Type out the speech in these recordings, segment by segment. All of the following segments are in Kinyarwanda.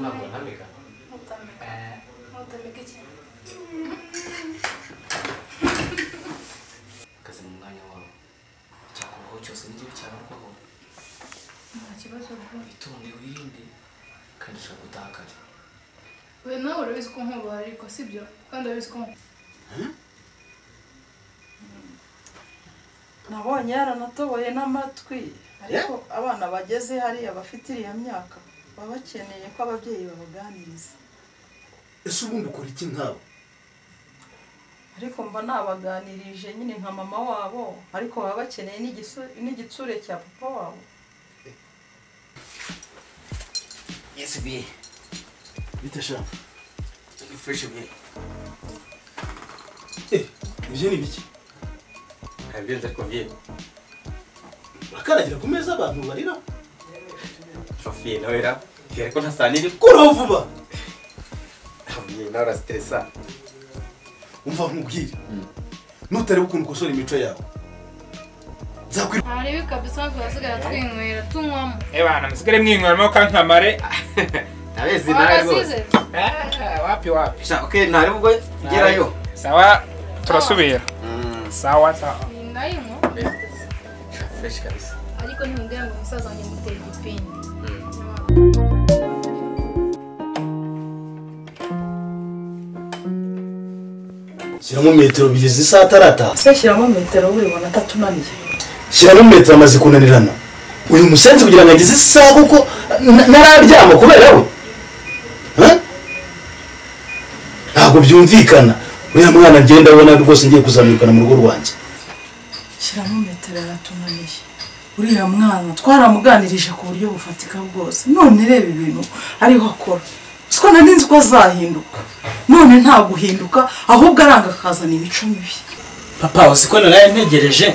ntabwo ntamika utamika iki kazi mu mwanya wawe cyakubaho cyose n'igihe cyabarwaho nta kibazo bwo itonde wirinde kandi ushaka gutaha kare we nawe urabizi ko nkubaha ariko sibyo kandi urabizi ko nabonye yaranatoboye n'amatwi ariko abana bageze hariya bafite iriya myaka baba bakeneye ko ababyeyi babaganiriza. ese ubundi ukora iki nkabo? Ariko mba nabaganirije nyine nka mama wabo ariko baba bakeneye n'igitsure cya papa wabo. Yes bien Bitasha fresh bien ibyo ni biki? bien ça convient Bakaragira ku meza abantu barira Sofie no era tiene con sanire kuro vuba bien na ora stressa umva nkubwire nutari ukuntu kosora imico yawe zakwira hari kabisa twasigaye twinywera tunywamo bana musigare mwinywera kankamare nabezi nawe rwose wapi sha okay ntari ubwo gerayo sawa turasubira sawa ndayimo fresh kabisa ariko ntimubwira ngo umusaza wanjye muteye igipindi shyiramo metero 2 zisa atarata Se shyiramo metero uribona tatunaniye. shyiramo metero amaze kunanirana uyu musenzi kugira ngo agize isaha kuko nararyama kubera we ntabwo byumvikana uriya mwana agenda abona rwose ngiye kuzamukana mu rugo rwanjye. Shyiramo metero aratunaniye. Uriya mwana twaramuganirije ku buryo bufatika bwose none reba ibintu ariho akora siko nari nzi ko azahinduka none nta guhinduka ahubwo aranga akazana imico mibi. Papa uziko naraye ntegereje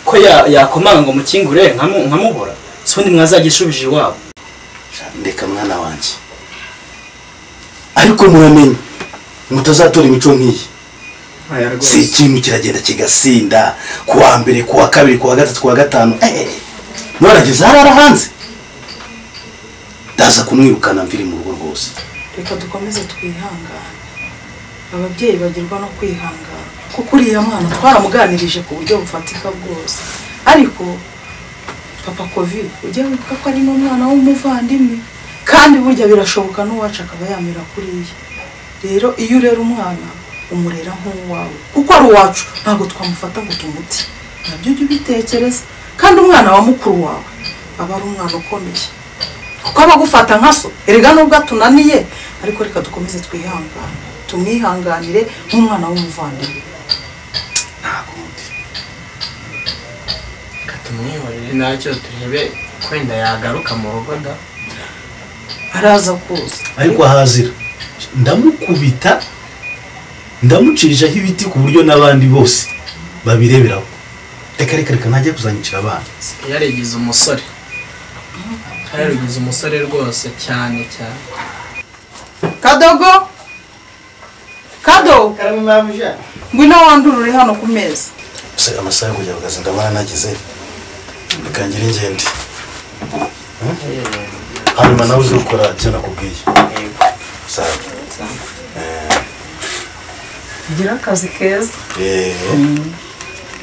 ko yakomanga ngo mukingure nkamubura sundi mwazagishubije iwabo. Ndeka mwana wanjye ariko muramenye mutazatora imico nk'iyi si ikintu kiragenda kigasinda kuwa mbere kuwa kabiri kuwa gatatu kuwa gatanu mwarageze harara hanze ndaza kumwirukana mviri mu rugo rwose. Reka dukomeze twihangana ababyeyi bagirwa no kwihangana kuko uriya mwana twaramuganirije ku buryo bufatika bwose ariko papa Covid ujye wibuka ko ari n'umwana w'umuvandimwe kandi burya birashoboka n'uwacu akaba yamera kuriya. Rero iyo urera umwana umurera nk'uwawe kuko ari uwacu ntabwo twamufata ngo tumuti nabyo ujye ubitekereza kandi umwana wa mukuru wawe aba ari umwana ukomeye kuko abagufata nka so erega nubwo atunaniye ariko reka dukomeze twihangane tumwihanganire nk'umwana w'umuvandimwe. Ntakundi katumwihorere nacyo turebe kwenda yagaruka mu rugo da araza kuza ariko ahazira ndamukubita ndamucirishaho ibiti ku buryo n'abandi bose babireberaho. Reka ntajya kuzanyicira abana. yaregize umusore yaregize umusore rwose cyane cyane. Kadogo Kado Karame mabuja ngwino wandurure hano ku meza. se amasaha kujya kugaza ndabona nagize bikangira ingende hanyuma nawe uzukora cyane nakubwiye sawa Gira akazi keza.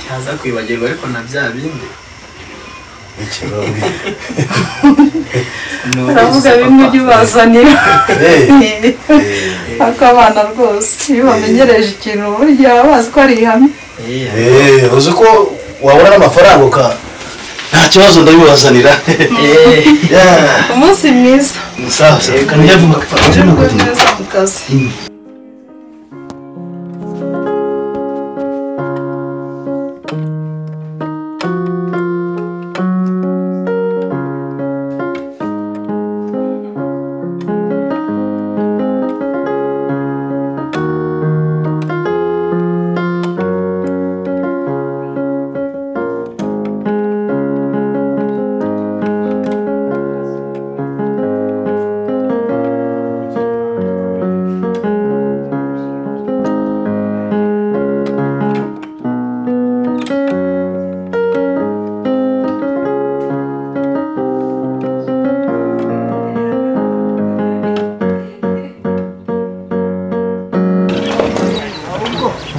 cyaza kwibagirwa ariko na bya bindi ikibabi Uravuga bimwe by'ubazanira akabana rwose iyo bamenyereje ikintu burya bazi ko ari ihame. uzi ko wabona n'amafaranga nta kibazo ndabibazanira. Umunsi mwiza. Sawa kandi yavuga neza mu kazi.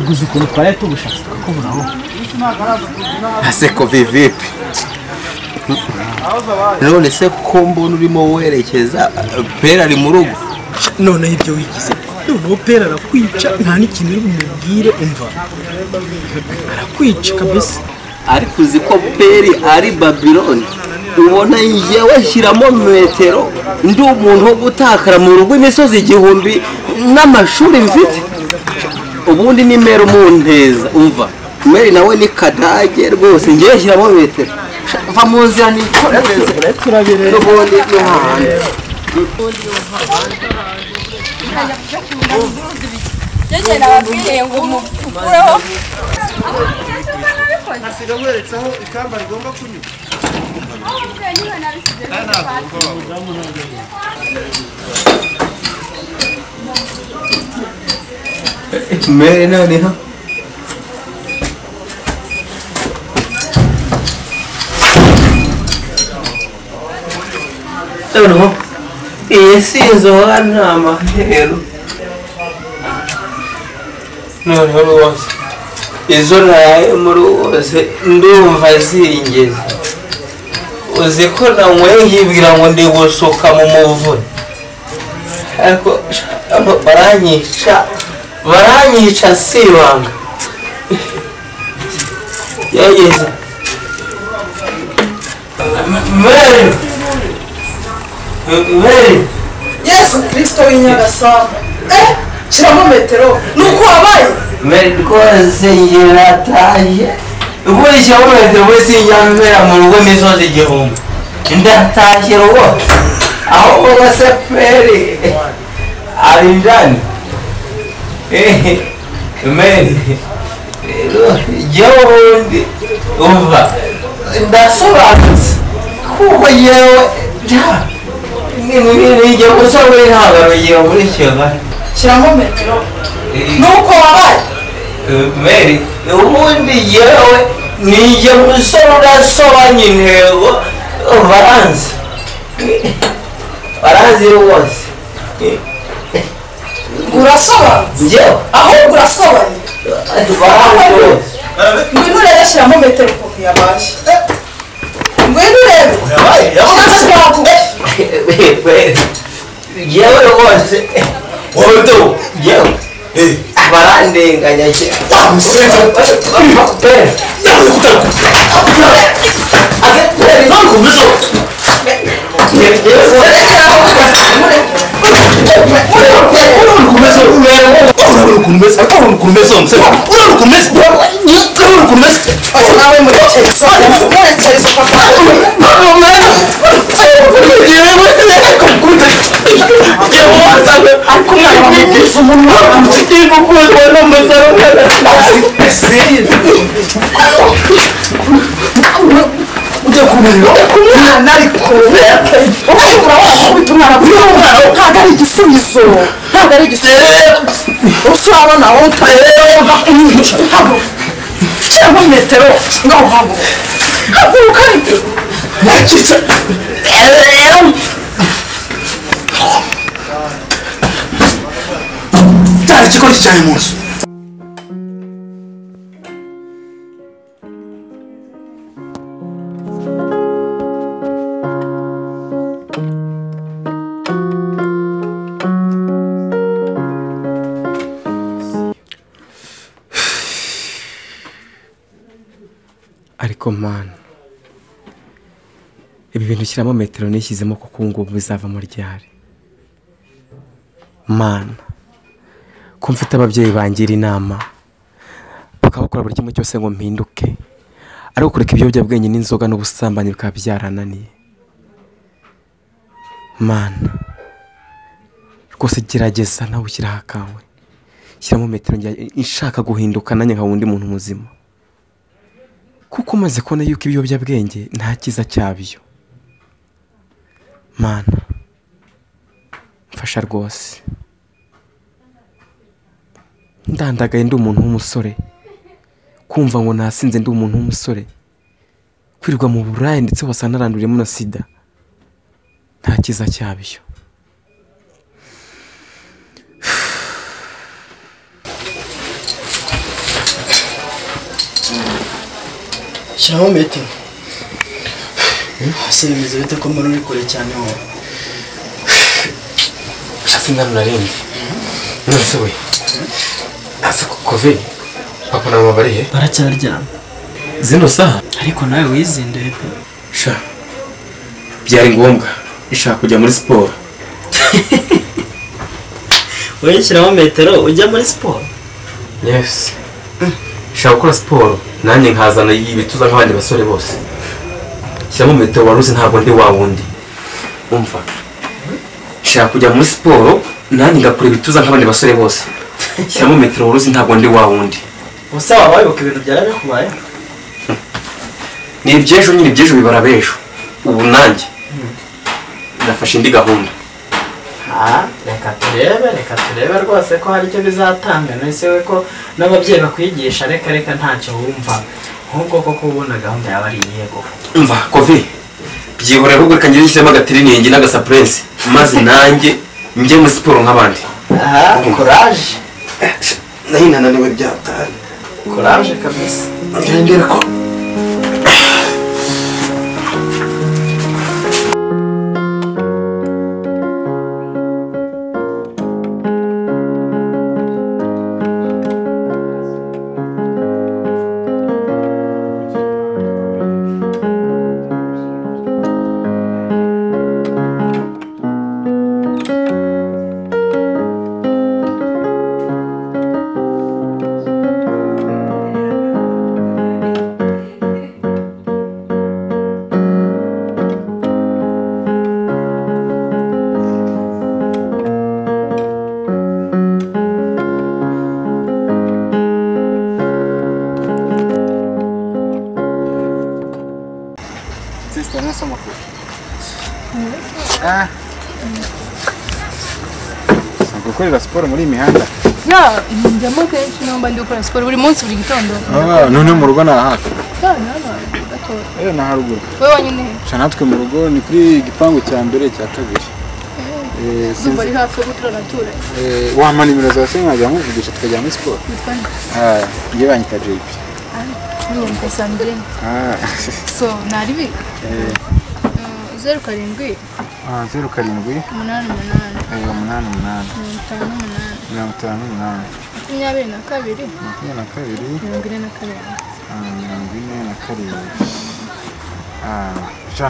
uguze ukuntu twari tugushatse tukakuburaho. Aseko vipi? None se ko mbona urimo werekeza pera ari mu rugo? None ibyo wigize. Ubu pera arakwica nta n'ikintu uri bumubwire umva. Arakwica kabisa. Ariko uzi ko peri ari Babylon. Ubona yewe shyiramo metero ndi umuntu wo gutakara mu rugo imisozi igihumbi n'amashuri mfite. Ubundi ni mero munteza umva. Meri nawe ni kadage rwose ngiye shyiramo metero. Va mu nzira ni turabire. Ubundi no hahandi. Jeje nababwiye ngo mukureho. Nasiga weretsaho ikamba rigomba kunyura. Meri noneho noneho iyi si inzoga ni amahero noneho rwose izo naye muri wose ndumva zingeze uzi ko nanyweye nkibwira ngo ndi gusuka mu muvure ariko baranyica sibanga yageze Meri Yesu Kristo w'Inyagasamba. Shyiramo metero. Nuko wabaye? Meri rwose ngerataye. Ubundi shyiramo metero wese inyamera mu rugo imisozi igihumbi. Ndatashye rwose. Aho ubona se peri ari ndani. Meri yewe ubundi umva ndasobanutse kuko yewe nijye gusaba intangaro yewe muri Kigali. Shyiramo metero. Nuko wabaye? Meri ubundi yewe nijye gusaba udasobanya intego baranzi rwose. Urasobanutse? Njyewe Ahubwo urasobanye? baranzi rwose. Ngwino urebe shyiramo metero ukuntu yabaye. Ngwino urebe. Umaze twakuye. Yewe rwose wodo yewe barandenganya ariko man ibi bintu shyiramo metero nishyizemo kuko ngo bizava mu ryari man ko mfite ababyeyi bangira inama bakabakora buri kimwe cyose ngo mpinduke ariko kureka ibiyobyabwenge n'inzoga n'ubusambanyi bikaba byarananiye man rwose gerageza nawe ushyiraho akawe shyiramo metero nshaka guhinduka nanjye nka wundi muntu muzima kuko umaze kubona yuko ibiyobyabwenge nta cyiza cyabyo mana mfasha rwose ndandagaye ndi umuntu w'umusore kumva ngo nasinze ndi umuntu w'umusore kwirirwa mu burayi ndetse wasanga naranduriyemo na sida nta cyiza cyabyo Shyiraho metero. Ese bimeze bite ko mbona uri kure cyane wowe? Shasi ngano narindi. Nonese we. Asa kove. Papa na mama barihe? Baracyaryama. Zino saha Ariko nawe wizinduye pe. sha. Byari ngombwa. Ishaka kujya muri siporo. Wowe shyiraho metero ujya muri siporo? Yes. Shaka gukora siporo. Nanjye nkazana y'ibituza nk'abandi basore bose. Shyiramo metero waruzi ntabwo ndi wa wundi. Umva. Shaka kujya muri siporo. Nanjye ngakora ibituza nk'abandi basore bose. Shyiramo metero waruzi ntabwo ndi wa wundi. Usa wabaye uko ibintu byarabe kubaye? Ni ibyejo nyine ibyejo bibara bejo. Ubu nanjye nafashe indi gahunda. Reka turebe rwose ko hari icyo bizatanga. Nese we ko n'ababyeyi bakwigisha reka ntacyo wumva. Nk'ubwo koko ubona gahunda yawe ari yego. Umva kovi. Byihora ahubwo reka ngire ishyiramo agatiriningi n'agasapurensi. Maze nanjye njye muri siporo nk'abandi. Courage. Nahi nananiwe byatari. Courage kabisa. Ngendera ko gukorera siporo muri iyi mihanda. Ya, njyamo kenshi nomba ndi gukora siporo buri munsi buri gitondo. None mu rugo na hafi. Gato. Na haruguru. Wewe wanyine he? Cha natwe mu rugo ni kuri igipangu cya mbere cya kabiri. Zumba ari hafi yo gutura natura. Wampa nimero zawe se nkajya nkuvugisha tukajya muri siporo. Ngiye banyita JP. Ni Sandrine. So, naribi. 07 07 88 88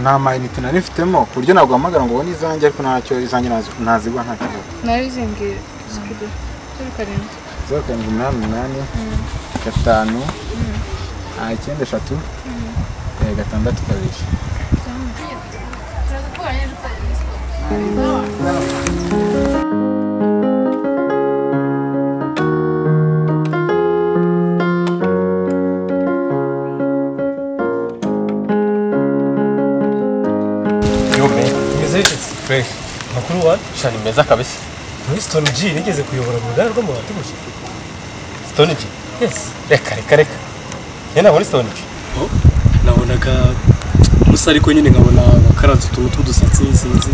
nta mayinite nari mfitemo ku buryo ntabwo wahamagara ngo ubone izanjye ariko ntacyo izanjye nazigwa nta kibazo. Nari zingiye. 07 88 5 9 3 Fresh. Makuru wa? Shani meza kabisa. Muri Stone G nigeze kuyobora mu ruganda rw'amabati gusa. Stone G? Yes. Reka. Yena muri Stone G? Nabonaga musa ariko nyine nkabona bakaranze utuntu tw'udusatsi sinzi.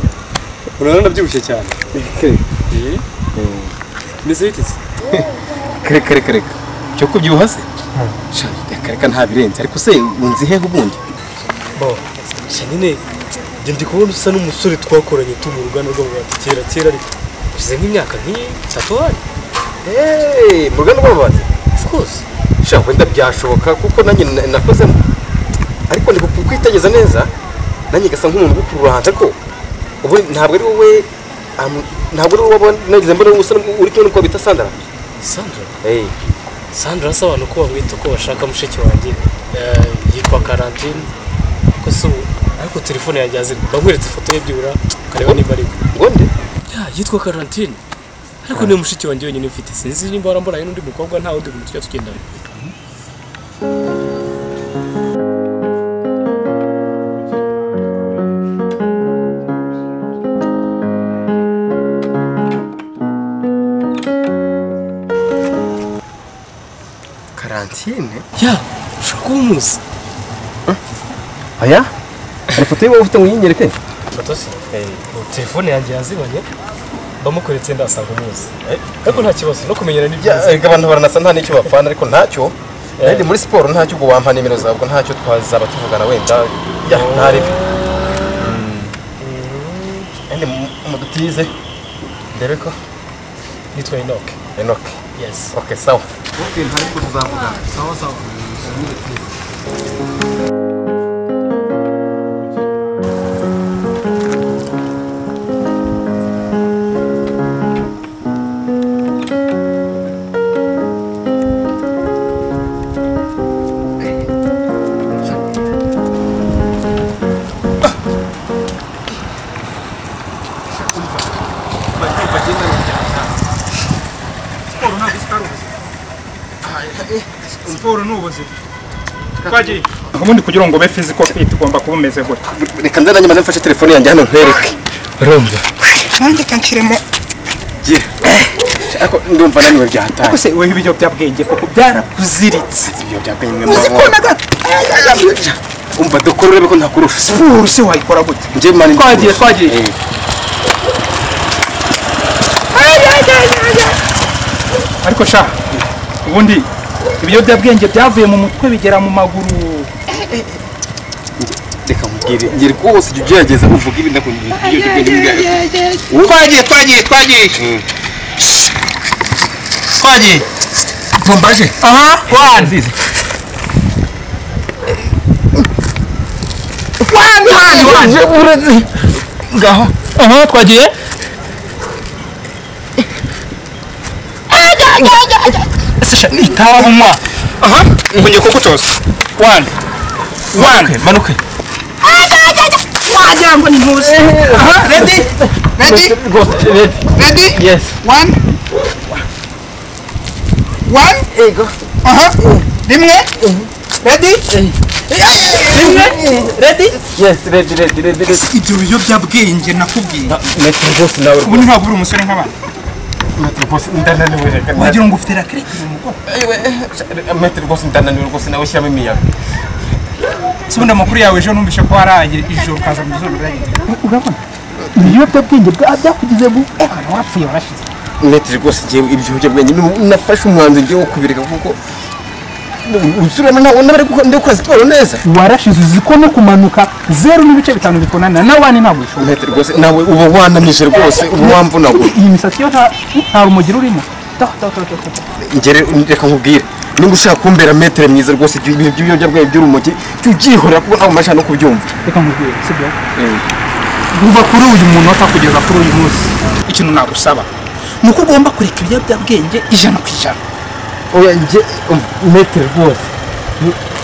Urabona nabyibushye cyane. Meze bite? Kare. Cyo kubyibuha se? Reka nta birenze ariko se unzi he ubundi? Nyine ndi kubona usa n'umusore twakoranye tu mu ruganda rw'amabati kera ariko usize nk'imyaka nk'itatu hari. Mu ruganda rw'amabati? Of course. Wenda byashoboka kuko nanjye nakozemo ariko ndi kwitegeza neza nanjye gasa nk'umuntu gukurura hanze ariko ubu ntabwo ari wowe nagize mbona usa uri kumwe n'uko bita Sandra. Sandra asa abantu ko bamwita ko bashaka mushiki wanjye yitwa Karantine ko so ariko telefone yanjye azi bamweretse ifoto ye byura kareba niba ari ngonde yitwa Karantine ariko ni mushiki wanjye wenyine mfite sinzi nimba barambona n'undi mukobwa nta wundi muntu tujya tugendana. Karantine? Ya, ushaka umuzi. Aya? Ifoto ye ufite muyinyereke? Foto se? Telefone yanjye yazibanye. Bamukoretse ndasanga umuzi. Ariko nta kibazo no kumenyera ni byiza. Abantu baranasa nta nicyo bapfana ariko ntacyo. ndi muri siporo ntacyo ubwo wampa nimero zawe ubwo ntacyo twazaba tuvugana wenda ya ntaribi ndi mudutize ndebe ko nitwa Enoch. Yes. Okay, sawa. Okay, ntacyo tuzavugana. Sawa. Siporo n'ubuzima. Twagiye. Ubundi kugira ngo ube physical fit ugomba kuba umeze gutya. Reka nze nanjye mfashe telefone yanjye hano nkwereke. Urumva? Nanjye kankiremo. Je. Ako ndumva naniwe byahataye. Kose wewe ibyo byabwenge koko byarakuziritse. Ibyo byabwenge mwe. Umva dukorere ko ntakurusha. Siporo se wayikora gute? Nje mani. Twagiye. Ariko sha ubundi ibiyobyabwenge byavuye mu mutwe bigera mu maguru. Reka mubwire ngire rwose ujye ugerageza uvuga ibintu ndakugira Twagiye. Bombaje. Aha, wanzize. Wanje. Ngaho. Aha, twagiye. Sasha nitawumwa. Aha, ngiye kugutoza. One. Manuke. Wagira ngo ni ntuzi. Aha, ready? Yes. One. Ego. Aha. Rimwe. Ready? Ready? Yes, ready. Ibyo biyobyabwenge nakubwiye. Metro boss nawe. Ubu ntabwo uri umusore nk'abandi. Metro boss ndananiwe reka. Wagira ngo ufite rakireke mu mugongo. Metro boss ndananiwe rwose nawe shyiramo imiyaga. Subunda amakuru yawe ejo numvishe ko waragira ijoro kaza mu zoro ryagiye. Urabona? Ibiyobyabwenge byakugize mu wapfuye warashize. Metro rwose ngiye ibiyobyabwenge nafashe umwanzuro ngiye wo kubireka kuko usurana nawe nabari gukora siporo neza. Warashize uziko no kumanuka 0.5 bikonana na wani ntabwo ushobora. Metro rwose nawe uba wanamije rwose uba wamvunagura. Iyi misatsi yo nta rumugira urimo. Ngere reka nkubwire nimba ushaka kumbera metero myiza rwose ibintu by'ibiyobyabwenge by'urumogi cyugihora kuko ntabwo mashaka no kubyumva. Reka nkubwire sibyo? Kuva kuri uyu munota kugeza kuri uyu munsi ikintu nagusaba nuko ugomba kureka ibiyobyabwenge 100%. Oya nje metero rwose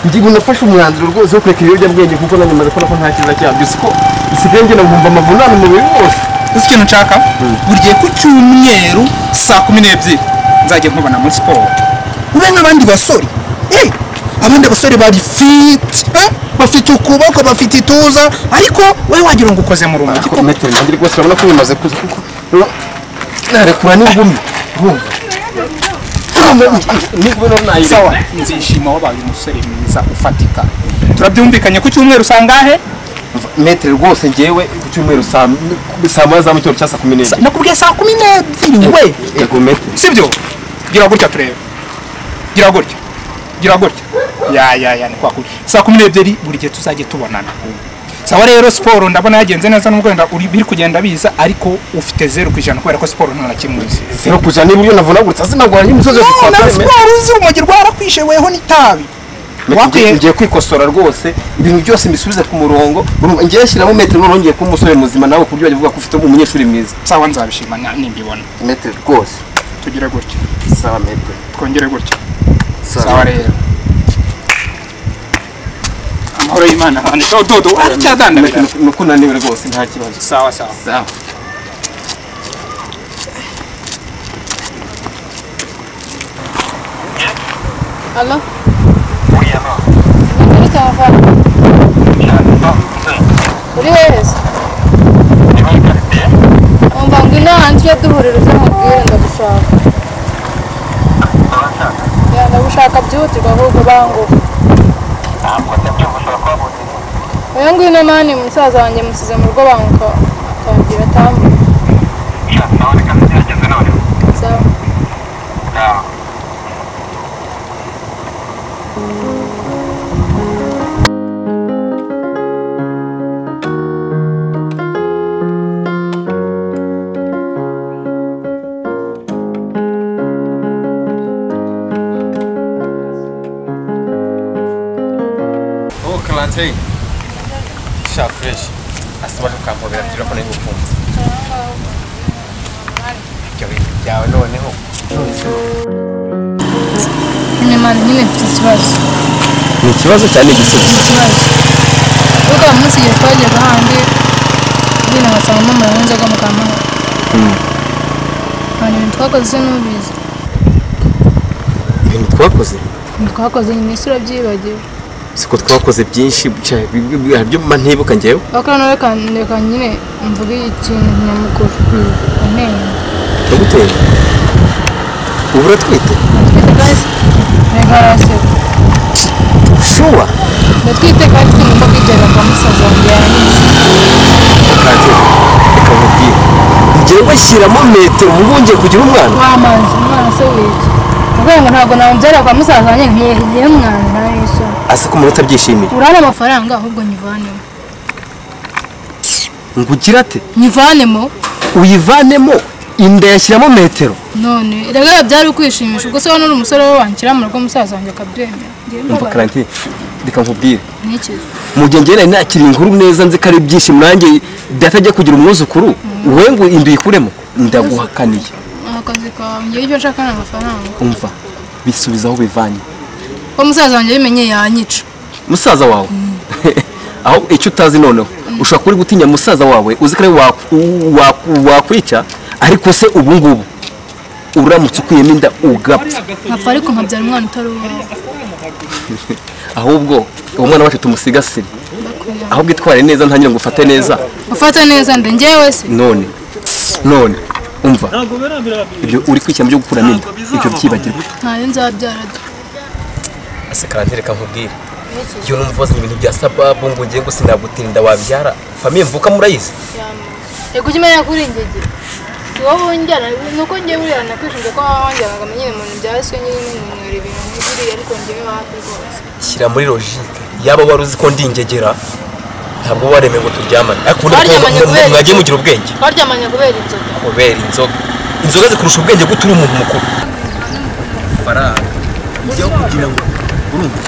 ngiye nafashe umwanzuro rwose wo kureka ibiyobyabwenge kuko nanjye maze kubona ko nta kiza cyabyo siko isigaye ngenda ngumva amavunane mu mubiri wose. Uzi ikintu nshaka burigiye ku cyumweru saa 12 nzajye nkubona muri siporo ube nk'abandi basore. Abandi basore bari fit bafite ukuboko bafite ituza ariko wowe wagira ngo ukoze mu rumogi ko metero ngira rwose urabona ko bimaze kuza kuko narekura n'ingumi. Sawa nzishima wabaye umusore mwiza ufatika. Turabyumvikanye ku cyumweru sangahe? Metero rwose ngewe ku cyumweru saa moya za mucyoro cyasa 12. Nakubwiye saa 12 we. Yego metero. Sibyo? Gira gutya turebe. Gira gutya. Ya ni kwa kuri. Saa 12 buri gihe tuzajye tubonana. Sawa rero siporo ndabona yagenze neza n'ubwo wenda uri biri kugenda biza ariko ufite 0% kubera ko siporo nta nakimwe. 0% niba uriyo navunaguritse sinagwara n'imisozi yose twatare. Siporo uzi urumogi rwarakwishe weho n'itabi. Ngiye kwikosora rwose ibintu byose mbisubize ku murongo. Ngiye shyiramo metero nongeye ku musore muzima nawe ku byo bavuga ko ufite umunyeshuri mwiza. Sawa nzabishima nimbibona. Metero rwose. Tugire gutya. Sawa metero. Twongere gutya. Sawa rero. Amahoro y'Imana hano dodo aracyadanda nuko naniwe rwose nta kibazo. Sawa. Allo? Uri cyava? Uri heza? Umva ngwino hanze ujye duhurira uze mubwire ndagushaka. Ya ndagushaka byihutirwa ahubwo banguka. Oya ngwino mani musaza wanjye musize mu rugo banguka akambwira tambu. Sawa. Karantine sha fresh asibaje ukampobera kugira ko n'igukumva ibyo bintu byawe noneho Imana nyine mfite ikibazo. Ni ikibazo cyane igisubizo. Ikibazo. Ubwo umunsi igihe twajyaga ahandi nyine nkasanga mama yanjyaga mu kamahoro. Hano ibintu twakoze n'ubizi. Ibintu twakoze? Twakoze nyine isi urabyibagiwe. Siko twakoze byinshi byo mantibuka njyewe. Bakana reka nyine mvuga ikintu nyamukuru. Amenyo. Ndagutera. Ubura twite? Twite guys. Regarase. Shuwa. Twite kandi tugomba kugera kwa musaza wanjye yanyise. Reka nkubwire. Njyewe shyiramo metero ubungiye kugira umwana. Wamazi umwana se wiki. Ubwo ntabwo namubyara kwa musaza wanjye nkiye umwana ntayiso. Ase ko umuntu utabyishimiye. Urana amafaranga ahubwo nyivanemo. Ngugira ate? Nyivanemo. Uyivanemo inda yashyiramo metero. None rega byari ukwishimisha ubwo se wana uri umusore we wankira mu rugo musaza wanjye akabyemera. Umva Karantine reka nkubwire. Niki? Mu gihe njye nakiri inkuru neza nzi kari byinshi nanjye datajya kugira umwuzukuru we ngo indu yikuremo ndaguhakaniye. Akazi kawe ngiye icyo nshaka n'amafaranga. Umva bisubizaho bivanye. Ko musaza wanjye bimenye yanyica. Musaza wawe aho icyo utazi noneho ushaka kuri gutinya musaza wawe uzi kare wakwica ariko se ubu ngubu uramutse ukuyemo inda ugapfa. Nkapfa ariko nkabyara umwana utari uwawe. Ahubwo umwana wacu tumusigasire. Ahubwo itware neza ntangira ngo ufate neza. Ufata neza nde njyewe se? None umva ibyo uri kwishyira byo gukura minda ibyo byibagirwa. Ntayo nzabyara. Ase Karantine reka nkubwire. Iyo numva wazanye ibintu bya sababu ngo ngiye ngo sinagutinda wabyara famiye mvuka murayizi. Ego kimenya kuri ingege. Wowe njyana nuko ngiye burira nakwishinje ko wanjyanaga nyine mu byase nyine n'umwere ibintu nk'ibiri ariko ngiye hafi rwose. Shyira muri logique yaba wari uzi ko ndi ingegera ntabwo wareme ngo turyamane ariko mwagiye mugira ubwenge. Twaryamanye kubera inzoga. Kubera inzoga zikurusha ubwenge ko turi umuntu mukuru. Faranga njye kugira ngo urumva